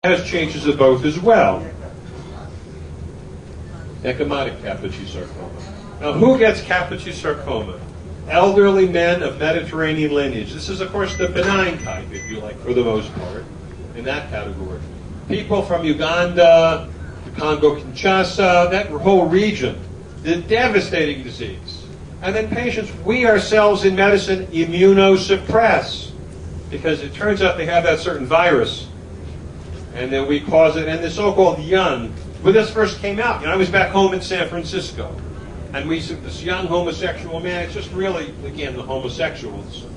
has changes of both as well. Ecchymotic Kaposi sarcoma. Now, who gets Kaposi sarcoma? Elderly men of Mediterranean lineage. This is, of course, the benign type, if you like, for the most part, in that category. People from Uganda, the Congo-Kinshasa, that whole region, the devastating disease. And then patients, we ourselves in medicine immunosuppress, because it turns out they have that certain virus, and then we cause it. And the so-called young, when this first came out, I was back home in San Francisco, and this young homosexual man, it's just really, again, the homosexuals.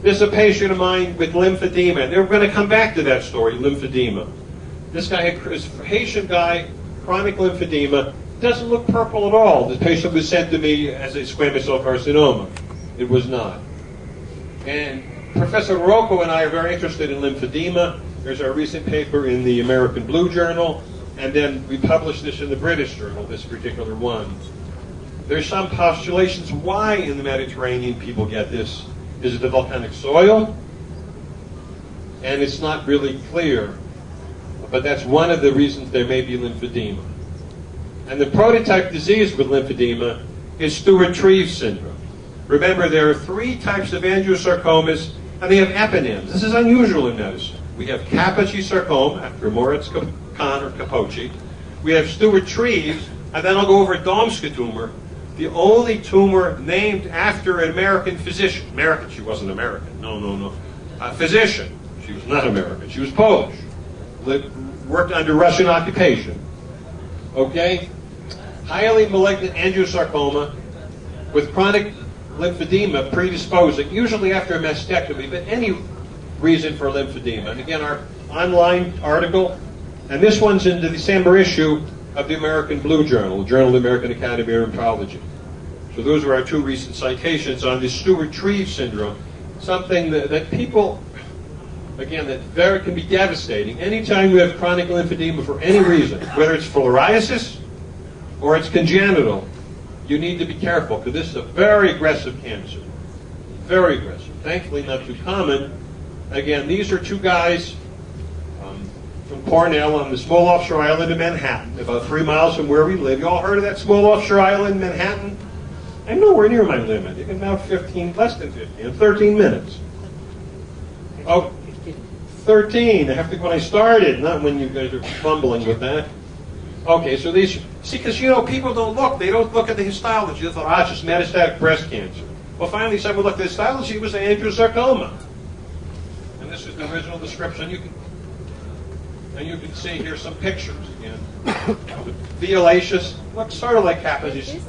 There's a patient of mine with lymphedema, and they're going to come back to that story, lymphedema. This guy, this Haitian guy, chronic lymphedema, doesn't look purple at all. The patient was sent to me as a squamous cell carcinoma. It was not. And Professor Rocco and I are very interested in lymphedema. There's our recent paper in the American Blue Journal, and then we published this in the British Journal, this particular one. There's some postulations why in the Mediterranean people get this. Is it the volcanic soil? And it's not really clear. But that's one of the reasons there may be lymphedema. And the prototype disease with lymphedema is Stewart-Treves syndrome. Remember, there are 3 types of angiosarcomas, and they have eponyms. This is unusual in medicine. We have Kaposi sarcoma, after Moritz Kahn or Kaposi. We have Stewart-Treves, and then I'll go over Domska tumor, the only tumor named after an American physician. American, she wasn't American. No. A physician. She was not American. She was Polish. Worked under Russian occupation. Okay? Highly malignant angiosarcoma with chronic lymphedema predisposing, usually after a mastectomy, but any reason for lymphedema. And again, our online article, and this one's in the December issue of the American Blue Journal, Journal of the American Academy of Rheumatology. So those are our 2 recent citations on this Stewart-Treves syndrome, something that people, again, that can be devastating. Anytime you have chronic lymphedema for any reason, whether it's filariasis or it's congenital, you need to be careful, because this is a very aggressive cancer. Very aggressive. Thankfully not too common. Again, these are 2 guys from Cornell on the small offshore island of Manhattan, about 3 miles from where we live. You all heard of that small offshore island, Manhattan? I'm nowhere near my limit. You can about 15, less than 15, 13 minutes. Oh, 13. I have to when I started, not when you guys are fumbling with that. Okay, so these, see, because people don't look. They don't look at the histology. They thought, it's just metastatic breast cancer. Well, finally, someone looked at the histology. It was an angiosarcoma. And this is the original description. And you can see here some pictures again. Violaceous, looks sort of like Kaposi.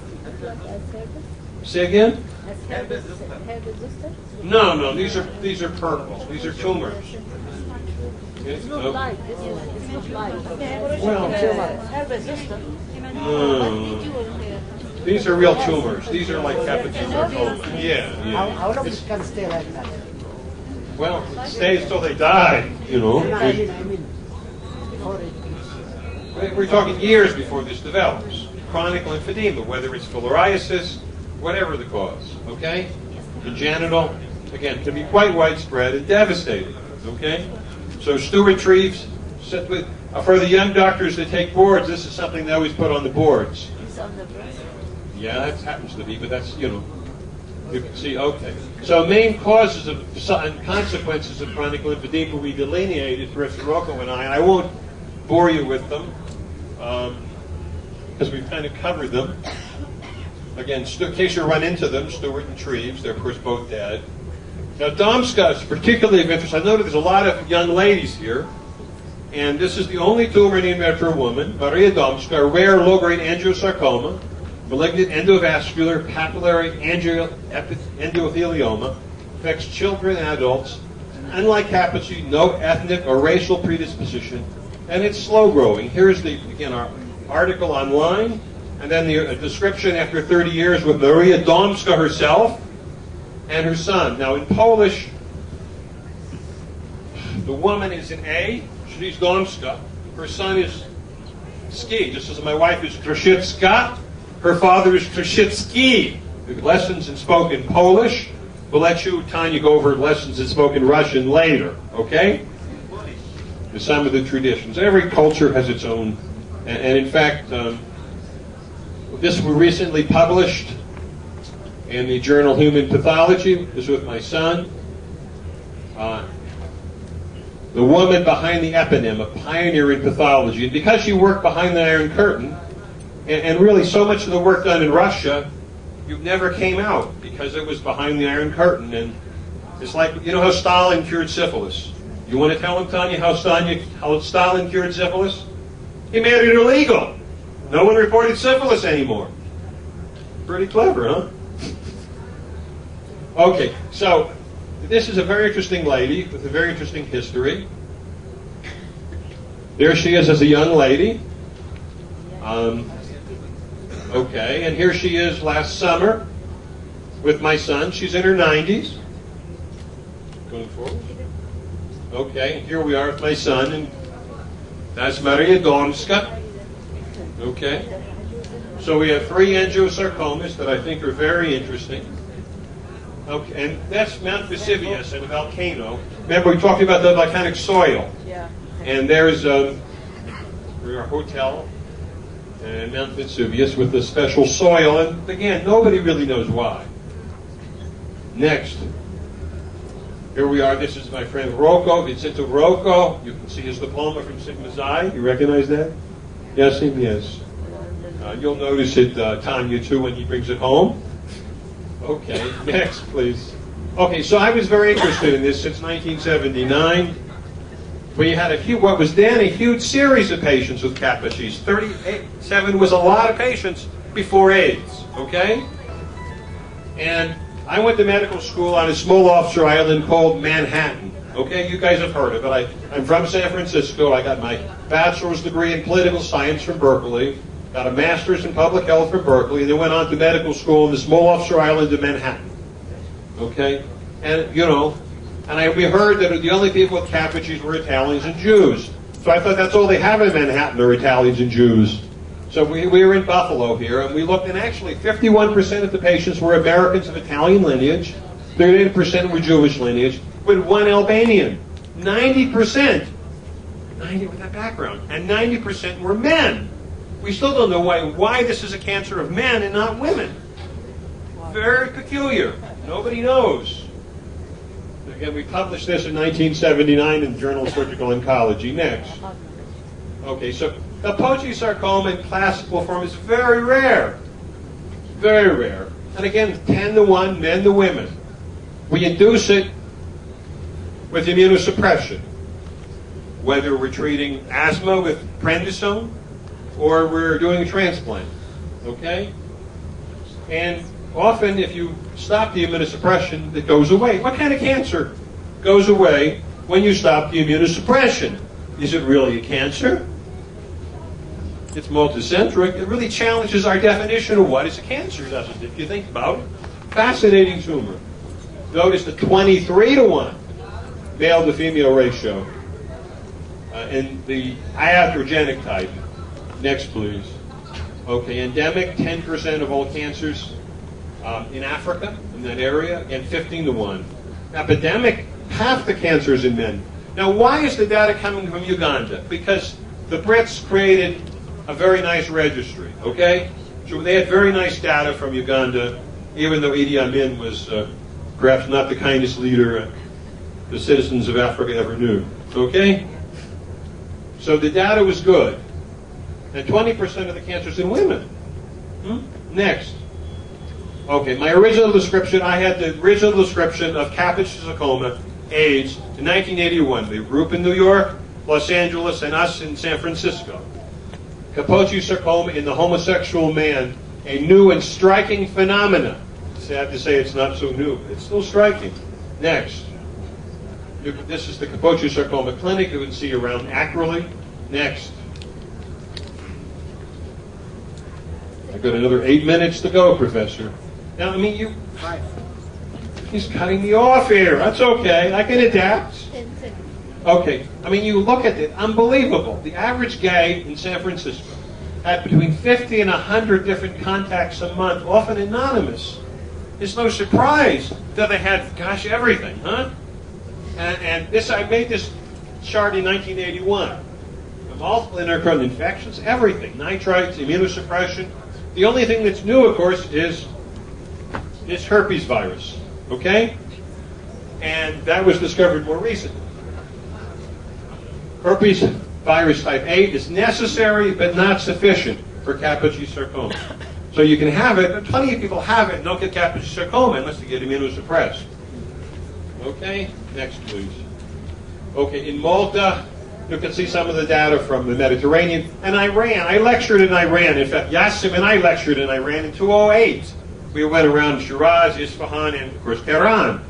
Say again? No, these are purple. These are tumors. It's not light. It's not light. Well, no. These are real tumors. These are like Kaposi sarcoma. Yeah. How long it can stay like that? Well, it stays till they die, I mean, before it... We're talking years before this develops. Chronic lymphedema, whether it's filariasis, whatever the cause, okay? Congenital, again, can be quite widespread and devastating, okay? So Stewart-Treves, for the young doctors that take boards, this is something they always put on the boards. It's on the breast. Yeah, that happens to be, but that's, you can see, okay. So main causes and consequences of chronic lymphedema we delineated, Professor Rocco and I won't bore you with them, because we've kind of covered them. Again, in case you run into them, Stewart and Treves, they're of course both dead. Now Domska is particularly of interest. I noticed there's a lot of young ladies here, and this is the only tumor named after a woman, Maria Domska, a rare low-grade angiosarcoma, malignant endovascular papillary endothelioma, affects children and adults. Unlike Kaposi, no ethnic or racial predisposition, and it's slow-growing. Here's again our article online, and then the description after 30 years with Maria Domska herself and her son. Now in Polish, the woman is an A, she's Domska. Her son is Ski, just as my wife is Krasicka. Her father is Krasicki. Lessons in spoken Polish. We'll let you, Tanya, go over lessons in spoken Russian later, okay? some of the traditions. Every culture has its own, and in fact, this was recently published in the journal Human Pathology. This is with my son. The woman behind the eponym, a pioneer in pathology. And because she worked behind the Iron Curtain, and really so much of the work done in Russia, you never came out because it was behind the Iron Curtain. And it's like, you know how Stalin cured syphilis? You want to tell him, Tanya, how Stalin cured syphilis? He made it illegal. No one reported syphilis anymore. Pretty clever, huh? Okay, so this is a very interesting lady with a very interesting history. There she is as a young lady. Okay, and here she is last summer with my son. She's in her 90s. Going forward. Okay, and here we are with my son, and that's Maria Donska. Okay. So we have 3 angiosarcomas that I think are very interesting. Okay, and that's Mount Vesuvius and a volcano. Remember, we talked about the volcanic soil. Yeah. And there's our hotel and Mount Vesuvius with the special soil. And again, nobody really knows why. Next. Here we are. This is my friend Rocco, Vincenzo Rocco. You can see his diploma from Sigma Xi. You recognize that? Yes, yes. You'll notice it, Tanya, too, when he brings it home. Okay, next, please. Okay, so I was very interested in this since 1979. We had what was then a huge series of patients with Kaposi's. 37 was a lot of patients before AIDS, okay? And I went to medical school on a small offshore island called Manhattan. Okay, you guys have heard of it. I'm from San Francisco. I got my bachelor's degree in political science from Berkeley. Got a master's in public health from Berkeley, and then went on to medical school in the small offshore island of Manhattan. Okay? And, we heard that the only people with Kaposi's were Italians and Jews. So I thought that's all they have in Manhattan are Italians and Jews. So we were in Buffalo here, and we looked, and actually 51% of the patients were Americans of Italian lineage, 38% were Jewish lineage, with 1 Albanian. 90%, 90 with that background, and 90% were men. We still don't know why this is a cancer of men and not women. Very peculiar. Nobody knows. Again, we published this in 1979 in the Journal of Surgical Oncology. Next. Okay, so Kaposi sarcoma in classical form is very rare. Very rare. And again, 10 to 1, men to women. We induce it with immunosuppression. Whether we're treating asthma with prednisone, or we're doing a transplant, okay? And often if you stop the immunosuppression, it goes away. What kind of cancer goes away when you stop the immunosuppression? Is it really a cancer? It's multicentric. It really challenges our definition of what is a cancer, doesn't it, if you think about it? Fascinating tumor. Notice the 23 to 1 male to female ratio in the iatrogenic type. Next, please. Okay, endemic, 10% of all cancers in Africa, in that area, and 15 to 1. Epidemic, half the cancers in men. Now, why is the data coming from Uganda? Because the Brits created a very nice registry, okay? So they had very nice data from Uganda, even though Idi Amin was perhaps not the kindest leader the citizens of Africa ever knew, okay? So the data was good. And 20% of the cancers in women. Next. Okay, my original description, I had the original description of Kaposi sarcoma, AIDS, in 1981. The group in New York, Los Angeles, and us in San Francisco. Kaposi sarcoma in the homosexual man, a new and striking phenomenon. Sad to say it's not so new, but it's still striking. Next. This is the Kaposi sarcoma clinic. You can see around accurately. Next. I've got another 8 minutes to go, Professor. Now, he's cutting me off here. That's okay. I can adapt. Okay. You look at it. Unbelievable. The average gay in San Francisco had between 50 and 100 different contacts a month, often anonymous. It's no surprise that they had, everything, huh? And I made this started in 1981. Multiple intercurrent infections, everything, nitrites, immunosuppression. The only thing that's new, of course, is herpes virus, okay? And that was discovered more recently. Herpes virus type 8 is necessary but not sufficient for Kaposi sarcoma. So you can have it, but plenty of people have it and don't get Kaposi sarcoma unless they get immunosuppressed. Okay, next please. Okay, in Malta, you can see some of the data from the Mediterranean. And Iran, I lectured in Iran. In fact, Yassim and I lectured in Iran in 2008. We went around Shiraz, Isfahan, and of course Tehran.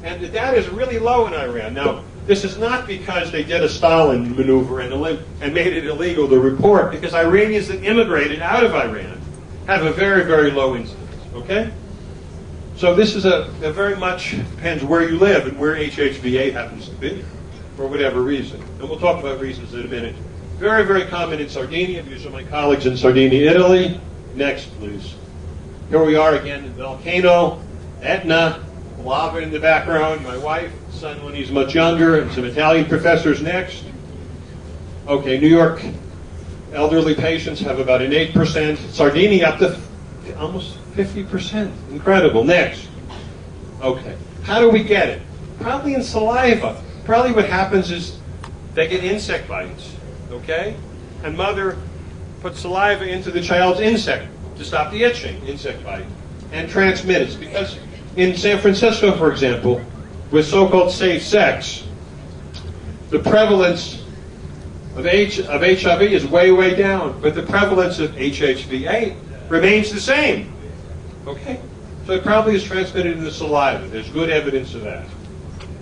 And the data is really low in Iran. Now, this is not because they did a Stalin maneuver and made it illegal to report, because Iranians that immigrated out of Iran have a very, very low incidence, okay? So this is a very much depends where you live and where HHV8 happens to be, for whatever reason. And we'll talk about reasons in a minute. Very, very common in Sardinia. These are my colleagues in Sardinia, Italy. Next, please. Here we are again, the volcano, Etna, lava in the background, my wife, son when he's much younger, and some Italian professors next. Okay, New York elderly patients have about an 8%. Sardinia up to almost 50%. Incredible. Next. Okay, how do we get it? Probably in saliva. Probably what happens is they get insect bites, okay? And mother puts saliva into the child's insect to stop the itching, insect bite, and transmit it. Because in San Francisco, for example, with so-called safe sex, the prevalence of HIV is way, way down, but the prevalence of HHV8 remains the same. Okay? So it probably is transmitted in the saliva. There's good evidence of that.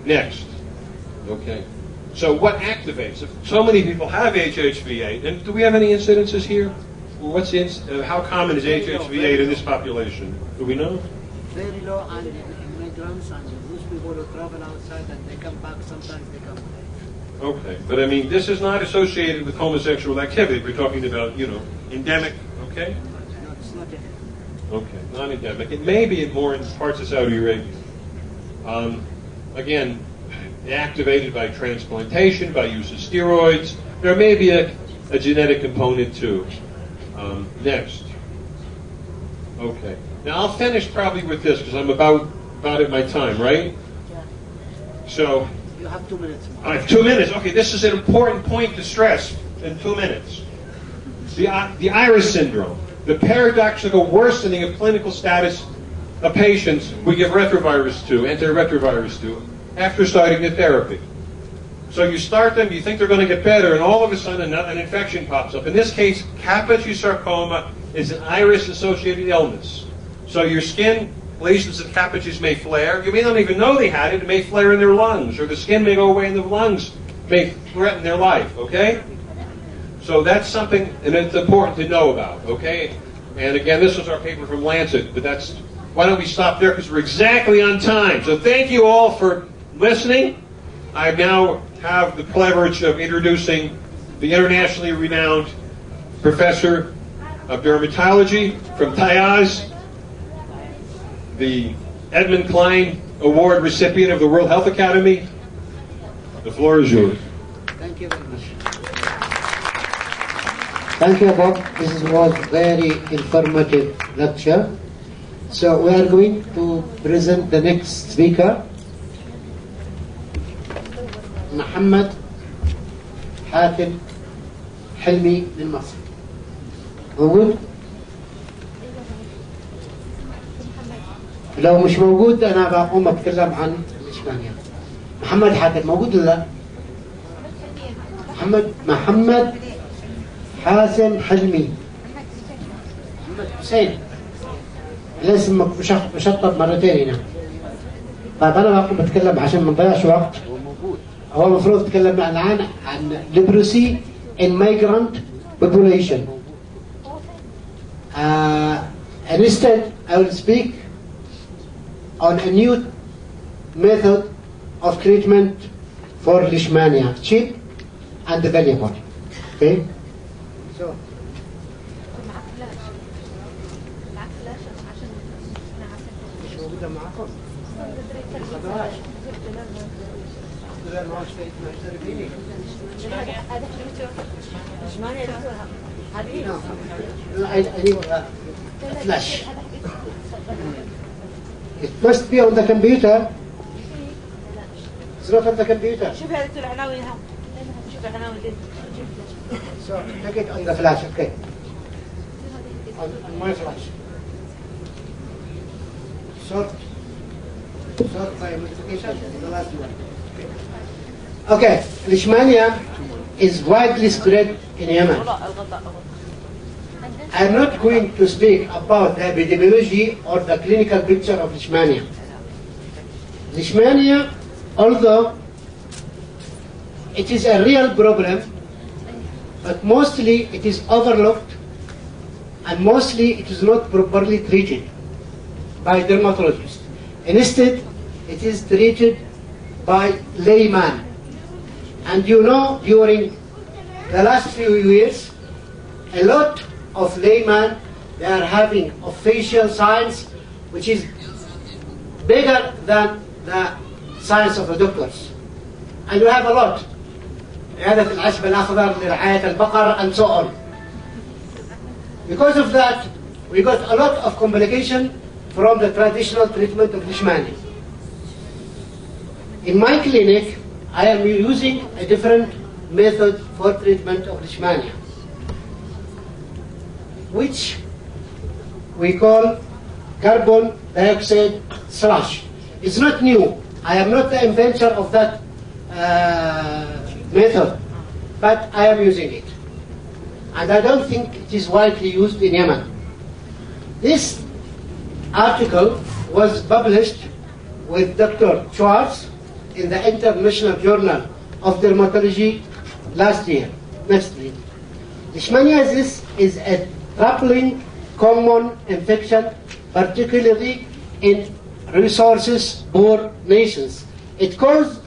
Next. Okay. So what activates? If so many people have HHV8, and do we have any incidences here? How common is HHV8 in this population? Do we know? Very low, and immigrants and those people who travel outside and they come back, sometimes they come back. Okay, but I mean, this is not associated with homosexual activity. We're talking about, endemic, okay? No, it's not endemic. Okay, not endemic. It may be more in parts of Saudi Arabia. Again, activated by transplantation, by use of steroids. There may be a genetic component too. Next. Okay. Now I'll finish probably with this because I'm about at my time, right? So. You have 2 minutes more. I have 2 minutes. Okay, this is an important point to stress in 2 minutes. The iris syndrome, the paradoxical worsening of clinical status of patients we give antiretrovirus to, after starting the therapy. So you start them, you think they're going to get better, and all of a sudden an infection pops up. In this case, Kaposi sarcoma is an iris-associated illness. So your skin lesions of Kaposi's may flare. You may not even know they had it. It may flare in their lungs, or the skin may go away in the lungs, may threaten their life, okay? So that's something, and it's important to know about, okay? And again, this was our paper from Lancet, but why don't we stop there, because we're exactly on time. So thank you all for listening. I now have the privilege of introducing the internationally renowned professor of dermatology from Tayaz, the Edmund Klein Award recipient of the World Health Academy. The floor is yours. Thank you very much. Thank you, Bob. This was very informative lecture. So we are going to present the next speaker, محمد حاتم حلمي من مصر. موجود؟ لو مش موجود أنا بقوم أتكلم عن الإسبانيا. محمد حاتم موجود ولا لا؟ محمد حاتم حلمي. محمد حسين. الاسم مشطب مرتين هنا. طيب أنا بقوم أتكلم عشان ما نضيعش وقت. هو المفروض يتكلم معنا عن leprosy in migrant population. Instead, I will speak on a new method of treatment for leishmania, cheap and valuable. Okay? So. No, I need a flash. It must be on the computer. It's not on the computer. شوف هذه العناوين ها شوف العناوين دي So take it on the flash, okay? On my flash. Sort by modification, the last one. Okay, Leishmania is widely spread in Yemen. I'm not going to speak about the epidemiology or the clinical picture of Leishmania. Leishmania, although it is a real problem, but mostly it is overlooked and mostly it is not properly treated by dermatologists. Instead, it is treated by layman. And you know, during the last few years, a lot of laymen, they are having facial signs which is bigger than the science of the doctors. And we have a lot. عيادة العشب الأخضر لرعاية البقر and so on. Because of that, we got a lot of complication from the traditional treatment of Leishmania. In my clinic, I am using a different method for treatment of Leishmania, which we call carbon dioxide slash. It's not new. I am not the inventor of that method, but I am using it. And I don't think it is widely used in Yemen. This article was published with Dr. Schwartz in the International Journal of Dermatology last year. Next, please. Leishmaniasis is a troubling common infection, particularly in resources-poor nations. It causes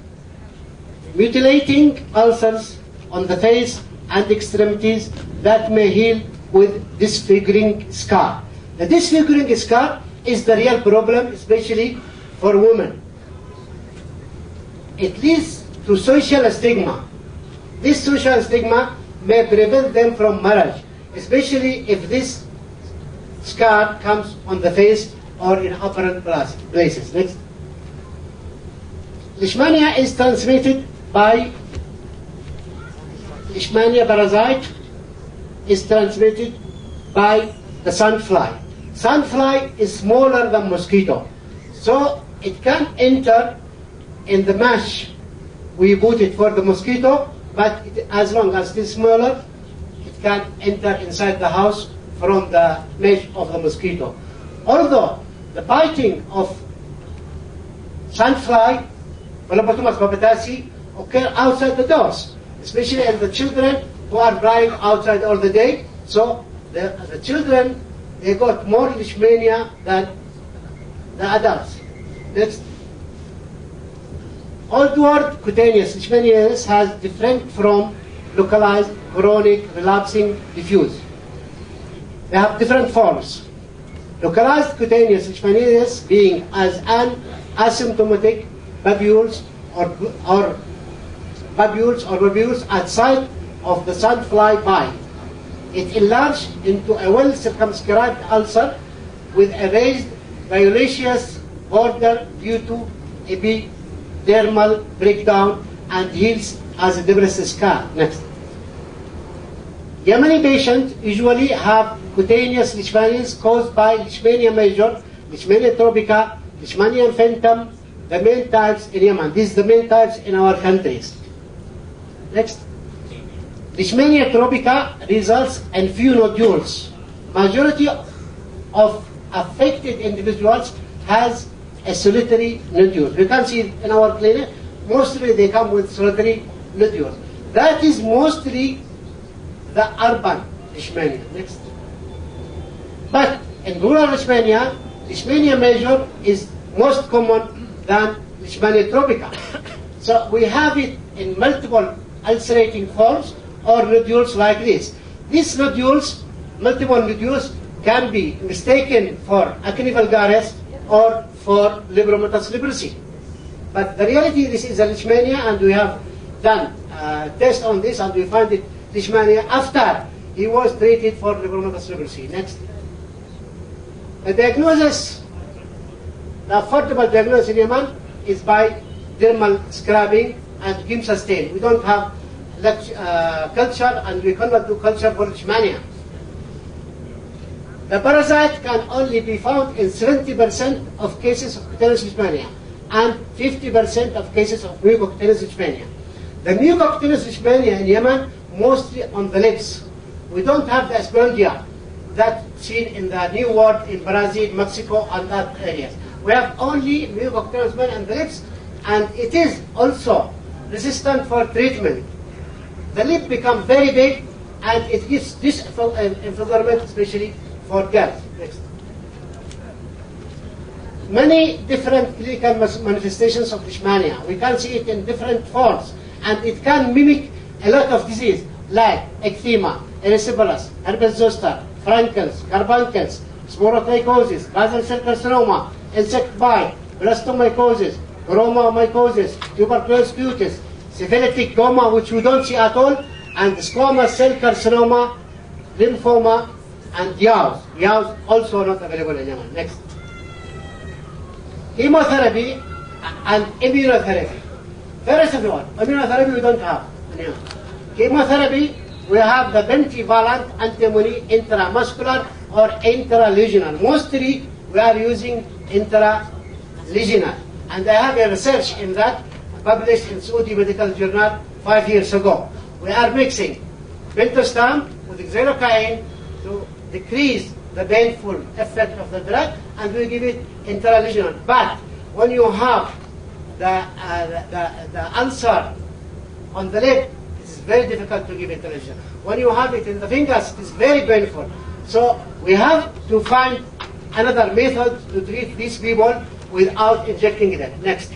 mutilating ulcers on the face and extremities that may heal with disfiguring scar. The disfiguring scar is the real problem, especially for women. It leads to social stigma. This social stigma may prevent them from marriage, especially if this scar comes on the face or in apparent places. Next. Leishmania is transmitted by Leishmania parasite is transmitted by the sandfly. Sandfly is smaller than mosquito, so it can enter in the mesh we put it for the mosquito, but as long as it is smaller, it can enter inside the house from the mesh of the mosquito. Although the biting of sandfly, Phyllopotamus babetasi, occur outside the doors, especially in the children who are playing outside all the day. So the children, they got more Leishmania than the adults. Next. Outward cutaneous Leishmaniasis has different from localized, chronic, relapsing, diffuse. They have different forms. Localized cutaneous Leishmaniasis being as an asymptomatic papules or papules outside of the sandfly bite. It enlarged into a well-circumscribed ulcer with a raised violaceous border due to epidermal breakdown and heals as a debris scar. Next. Yemeni patients usually have cutaneous leishmaniasis caused by Leishmania major, Leishmania tropica, Leishmania infantum, the main types in Yemen. These are the main types in our countries. Next. Leishmania tropica results in few nodules. Majority of affected individuals has a solitary nodule. You can see in our clinic, mostly they come with solitary nodules. That is mostly the urban Leishmania. Next. But in rural Leishmania, Leishmania major is most common than Leishmania tropica. So we have it in multiple ulcerating forms or nodules like this. These nodules, multiple nodules, can be mistaken for acne vulgaris or for libromatous leprosy. But the reality, this is a leishmania, and we have done test on this, and we find it leishmania after he was treated for rheumatoid leprosy. Next. The diagnosis, the affordable diagnosis in Yemen is by dermal scrubbing and Giemsa stain. We don't have culture, and we cannot do culture for leishmania. The parasite can only be found in 70% of cases of cutaneous leishmania and 50% of cases of mucocutaneous leishmania. The mucocutaneous leishmania in Yemen mostly on the lips. We don't have the Aspergia that seen in the New World in Brazil, Mexico, and that areas. We have only mucocutaneous leishmania on the lips, and it is also resistant for treatment. The lip becomes very big, and it gives disfigurement, especially for girls. Next. Many different clinical manifestations of leishmania. We can see it in different forms, and it can mimic a lot of disease like eczema, erysipelas, herpes zoster, Frankel's, carbuncles, sporotrichosis, basal cell carcinoma, insect bite, blastomycosis, chromomycosis, tuberculosis cutis, syphilitic coma, which we don't see at all, and squamous cell carcinoma, lymphoma, and yaws. Yaws also not available in Yemen. Next. Chemotherapy and immunotherapy. First of all, immunotherapy we don't have in Yemen. Chemotherapy, we have the pentavalent antimony intramuscular or intralesional. Mostly we are using intralesional. And I have a research in that published in Saudi Medical Journal 5 years ago. We are mixing pentostam with xylocaine to decrease the painful effect of the drug, and we give it intralesional. But when you have the ulcer on the lip, it's very difficult to give intralesional. When you have it in the fingers, it's very painful. So we have to find another method to treat these people without injecting them. Next.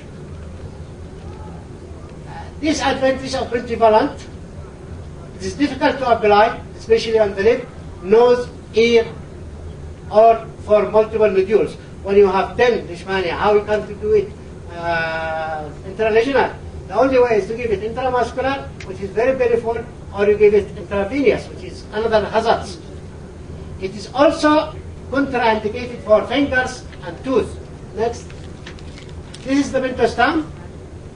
Disadvantage of pentavalent. It is difficult to apply, especially on the lip, nose, ear, or for multiple nodules. When you have 10 leishmania, how you can do it intralesional? The only way is to give it intramuscular, which is very painful, or you give it intravenous, which is another hazard. It is also contraindicated for fingers and tooth. Next. This is the pentostam.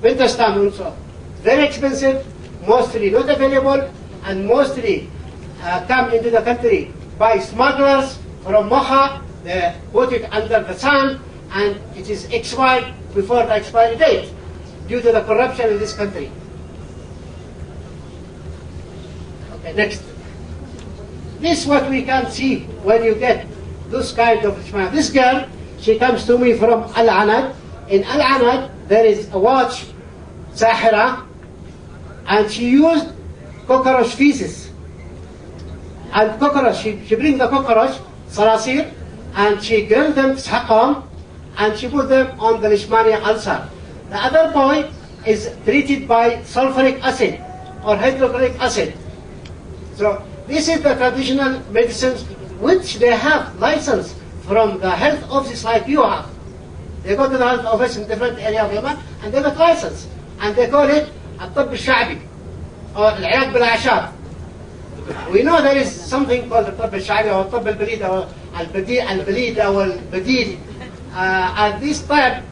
Pentostam also very expensive, mostly not available, and mostly come into the country by smugglers from Mocha. They put it under the sun, and it is expired before the expiry date due to the corruption in this country. Okay, next. This is what we can see when you get this kind of leishmania. This girl, she comes to me from Al-Anad. In Al-Anad, there is a watch, Sahira, and she used cockroach feces. And cockroach, she brings the cockroach, sarasir, and she grilled them, tshaqam, and she put them on the leishmania ulcer. The other boy is treated by sulfuric acid or hydrochloric acid. So this is the traditional medicines which they have license from the health office like you have. They go to the health office in different area of Yemen and they got license. And they call it الطب الشعبي or العلاج بالأعشاب. We know there is something called الطب الشعبي or الطب البليد or البليد or البديل. At this time,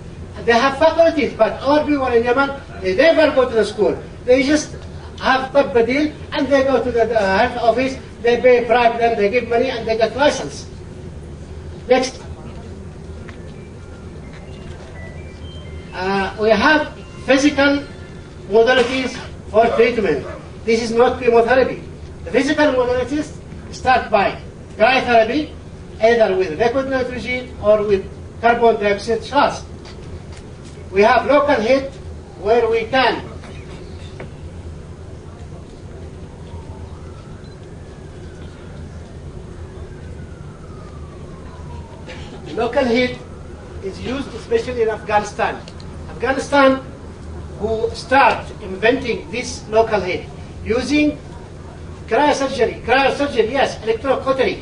they have faculties, but all people in Yemen, they never go to the school. They just have طب بديل and they go to the health office, they pay, bribe them, they give money and they get license. Next. We have physical modalities for treatment. This is not chemotherapy. The physical modalities start by cryotherapy, either with liquid nitrogen or with carbon dioxide gas. We have local heat where we can local heat is used especially in Afghanistan. Afghanistan, who start inventing this local heat using cryosurgery, yes, electrocautery.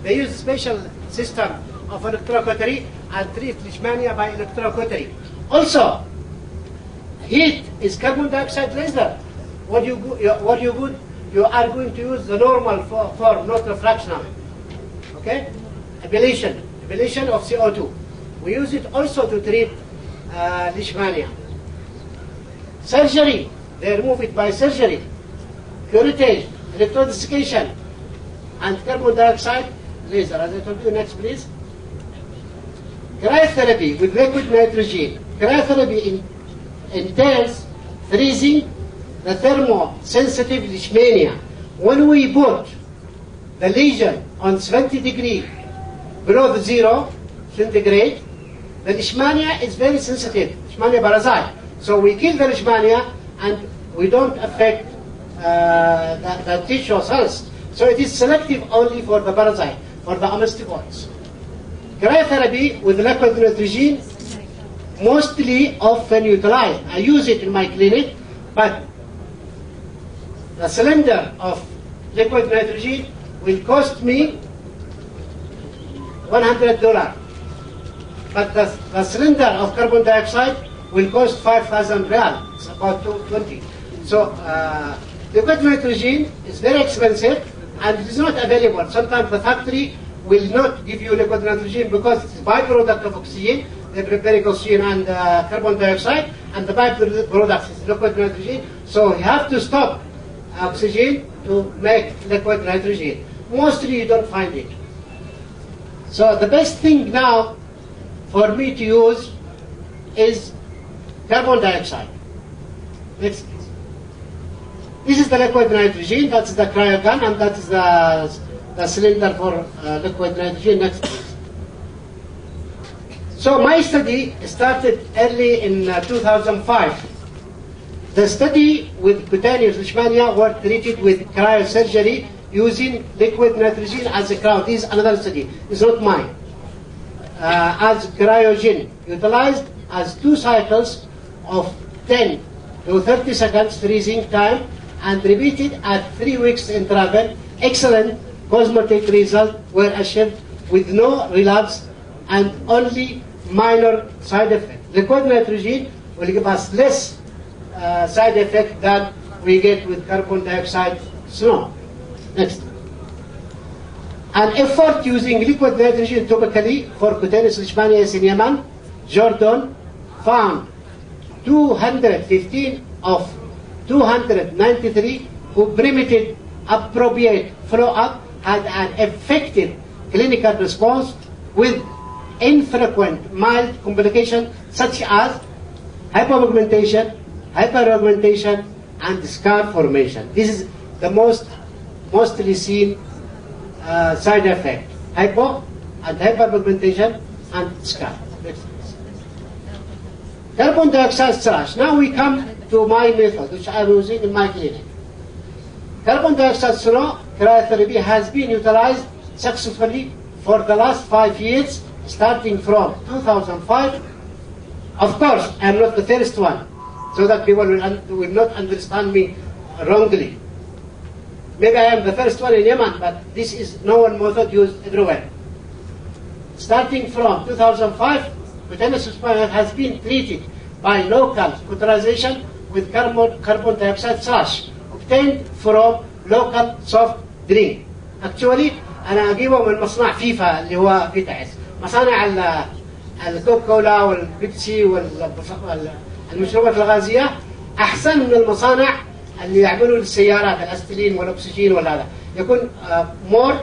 They use a special system of electrocautery and treat leishmania by electrocautery. Also, heat is carbon dioxide laser. What you are going to use the normal form, not the fractional. Okay? Ablation of CO2. We use it also to treat leishmania. Surgery, they remove it by surgery. Curettage, electrodesiccation, and carbon dioxide laser. As I told you, next please. Cryotherapy with liquid nitrogen. Cryotherapy entails freezing the thermosensitive leishmania. When we put the lesion on 70 degrees below the 0 centigrade, the leishmania is very sensitive, leishmania parasite. So we kill the leishmania and we don't affect the tissue cells. So it is selective only for the parasite, for the osteopods. Cryotherapy with liquid nitrogen, mostly often utilized. I use it in my clinic, but the cylinder of liquid nitrogen will cost me $100. But the cylinder of carbon dioxide will cost 5,000 riyal. It's about 220. So liquid nitrogen is very expensive and it is not available. Sometimes the factory will not give you liquid nitrogen because it's a byproduct of oxygen. They prepare oxygen and carbon dioxide, and the byproduct is liquid nitrogen. So you have to stop oxygen to make liquid nitrogen. Mostly you don't find it. So the best thing now for me to use is carbon dioxide. Next, please. This is the liquid nitrogen, that's the cryogun, and that is the cylinder for liquid nitrogen. Next, please. So my study started early in 2005. The study with cutaneous leishmania were treated with cryosurgery using liquid nitrogen as a cryo. This is another study. It's not mine. As cryogen, utilized as 2 cycles of 10 to 30 seconds freezing time and repeated at 3 weeks interval. Excellent cosmetic results were achieved with no relapse and only minor side effect. Liquid nitrogen will give us less side effect than we get with carbon dioxide snow. Next. An effort using liquid nitrogen topically for cutaneous leishmaniasis in Yemen, Jordan found 215 of 293 who permitted appropriate follow-up had an effective clinical response with infrequent mild complications such as hypopigmentation, hyperaugmentation, and scar formation. This is the mostly seen side effect: hypo and hyperpigmentation and scar. Next, please. Carbon dioxide slash. Now we come to my method, which I'm using in my clinic. Carbon dioxide slow cryotherapy has been utilized successfully for the last 5 years, starting from 2005. Of course, I'm not the first one, so that people will not understand me wrongly. Maybe I am the first one in Yemen, but this is known method used everywhere. Starting from 2005, cutaneous leishmania has been treated by local cauterization with carbon dioxide slash obtained from local soft drink. Actually, أنا أجيبه من مصنع فيفا اللي هو في تعز. مصانع الكوكولا والبيبسي والمشروبات الغازية أحسن من المصانع اللي يعملوا للسيارات الأستلين والأكسجين والهذا. يكون more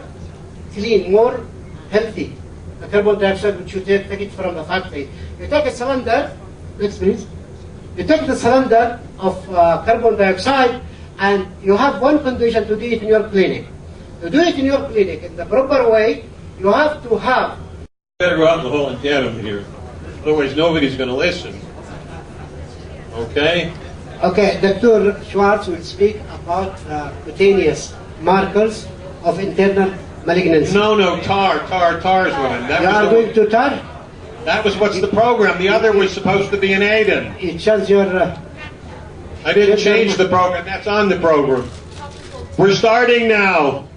clean, more healthy. The carbon dioxide which you take it from the factory. You take a cylinder, next please. You take the cylinder of carbon dioxide and you have one condition to do it in your clinic. To do it in your clinic in the proper way, you have to have... Better go out in the hall and get them here. Otherwise nobody's going to listen. Okay? Okay, Dr. Schwartz will speak about cutaneous markers of internal malignancy. No, TAR is what I'm... You are going to TAR? That was what's the program. The other was supposed to be an Aiden. You change your... I didn't change the program. That's on the program. We're starting now.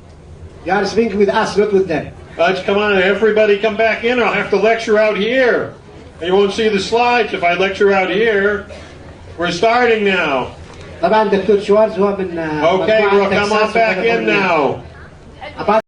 You are speaking with us, not with them. Let's come on, everybody come back in. I'll have to lecture out here. And you won't see the slides if I lecture out here. We're starting now. طبعا دكتور شوارز هو من Okay, مجموعة we'll come on تكساس back in وكاليفورنيا. now.